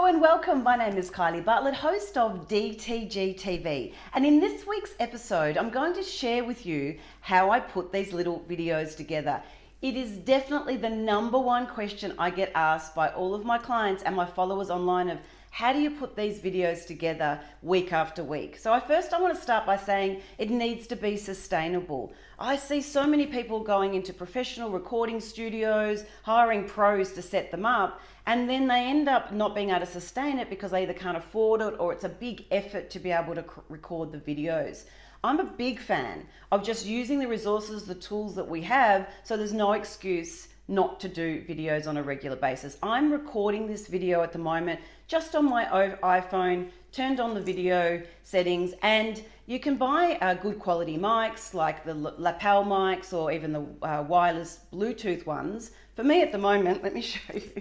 Hello and welcome. My name is Kylie Bartlett, host of dtgTV. And in this week's episode, I'm going to share with you how I put these little videos together. It is definitely the number one question I get asked by all of my clients and my followers online of how do you put these videos together week after week? So I want to start by saying it needs to be sustainable. I see so many people going into professional recording studios, hiring pros to set them up, and then they end up not being able to sustain it because they either can't afford it or it's a big effort to be able to record the videos. I'm a big fan of just using the resources, the tools that we have, so there's no excuse not to do videos on a regular basis. I'm recording this video at the moment just on my iPhone, turned on the video settings, and you can buy good quality mics like the lapel mics or even the wireless Bluetooth ones. For me at the moment, let me show you.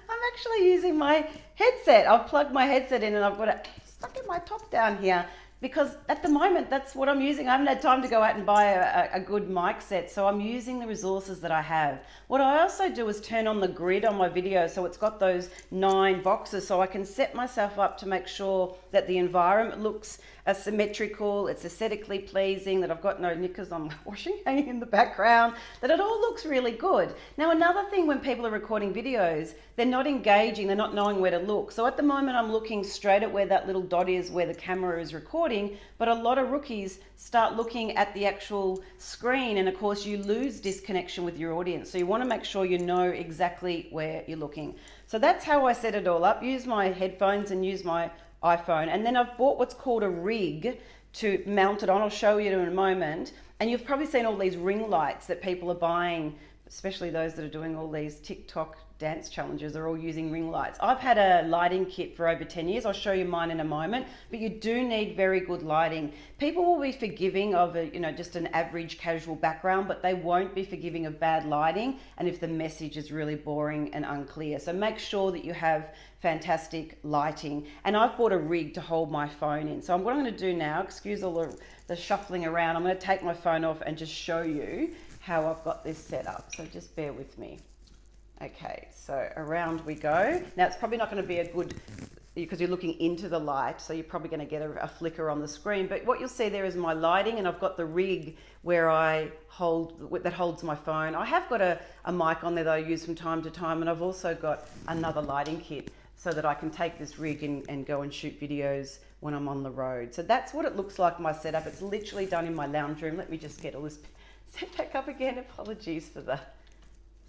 I'm actually using my headset. I've plugged my headset in and I've got it stuck in my top down here, because at the moment that's what I'm using. I haven't had time to go out and buy a good mic set, so I'm using the resources that I have. What I also do is turn on the grid on my video, so it's got those 9 boxes, so I can set myself up to make sure that the environment looks symmetrical, it's aesthetically pleasing, that I've got no knickers on my washing hanging in the background, that it all looks really good. Now, another thing when people are recording videos, they're not engaging, they're not knowing where to look. So at the moment I'm looking straight at where that little dot is, where the camera is recording, but a lot of rookies start looking at the actual screen, and of course you lose disconnection with your audience. So you want to make sure you know exactly where you're looking. So that's how I set it all up. Use my headphones and use my iPhone, and then I've bought what's called a rig to mount it on. I'll show you in a moment. And you've probably seen all these ring lights that people are buying, especially those that are doing all these TikTok dance challenges. Are all using ring lights. I've had a lighting kit for over 10 years. I'll show you mine in a moment, but you do need very good lighting. People will be forgiving of just an average casual background, but they won't be forgiving of bad lighting and if the message is really boring and unclear. So make sure that you have fantastic lighting. And I've bought a rig to hold my phone in. So what I'm going to do now, excuse all the shuffling around, I'm going to take my phone off and just show you how I've got this set up. So just bear with me. Okay, so around we go. Now it's probably not going to be a good, because you're looking into the light, so you're probably going to get a flicker on the screen. But what you'll see there is my lighting, and I've got the rig where that holds my phone. I have got a mic on there that I use from time to time, and I've also got another lighting kit so that I can take this rig and go and shoot videos when I'm on the road. So that's what it looks like, my setup. It's literally done in my lounge room. Let me just get all this set back up again. Apologies for the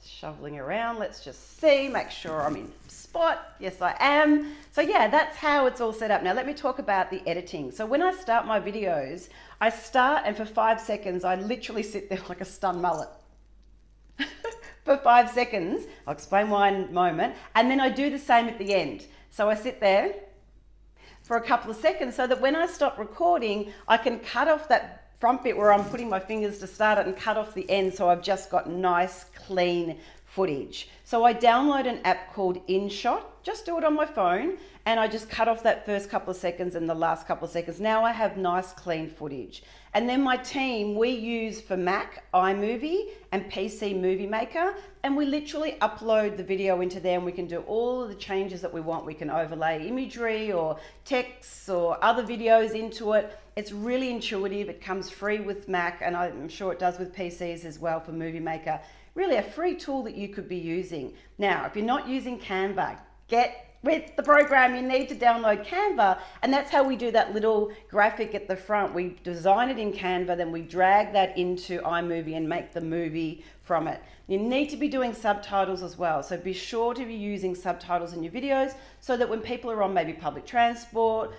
shoveling around. Let's just see, make sure I'm in spot. Yes, I am. So yeah, that's how it's all set up. Now let me talk about the editing. So when I start my videos, I start, and for 5 seconds I literally sit there like a stunned mullet for 5 seconds. I'll explain why in a moment. And then I do the same at the end. So I sit there for a couple of seconds so that when I stop recording, I can cut off that front bit where I'm putting my fingers to start it and cut off the end, so I've just got nice clean footage. So I download an app called Inshot, just do it on my phone, and I just cut off that first couple of seconds and the last couple of seconds. Now I have nice clean footage. And then my team, we use for Mac, iMovie, and PC Movie Maker, and we literally upload the video into there, and we can do all of the changes that we want. We can overlay imagery or text or other videos into it. It's really intuitive. It comes free with Mac, and I'm sure it does with PCs as well for Movie Maker. Really a free tool that you could be using. Now, if you're not using Canva, get with the program. You need to download Canva, and that's how we do that little graphic at the front. We design it in Canva, then we drag that into iMovie and make the movie from it. You need to be doing subtitles as well, so be sure to be using subtitles in your videos so that when people are on maybe public transport,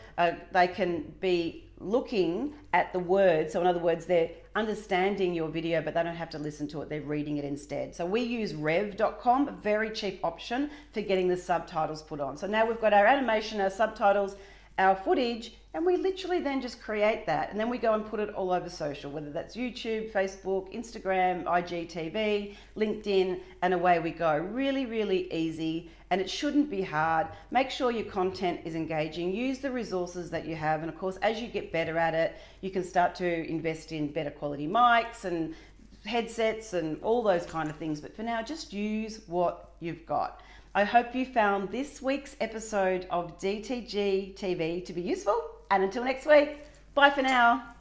they can be looking at the words. So in other words, they're understanding your video, but they don't have to listen to it, they're reading it instead. So we use rev.com, a very cheap option for getting the subtitles put on. So now we've got our animation, our subtitles, our footage, and we literally then just create that, and then we go and put it all over social, whether that's YouTube, Facebook, Instagram, IGTV, LinkedIn, and away we go. Really, really easy, and it shouldn't be hard. Make sure your content is engaging. Use the resources that you have, and of course, as you get better at it, you can start to invest in better quality mics and headsets and all those kind of things. But for now, just use what you've got. I hope you found this week's episode of DTG TV to be useful. And until next week, bye for now.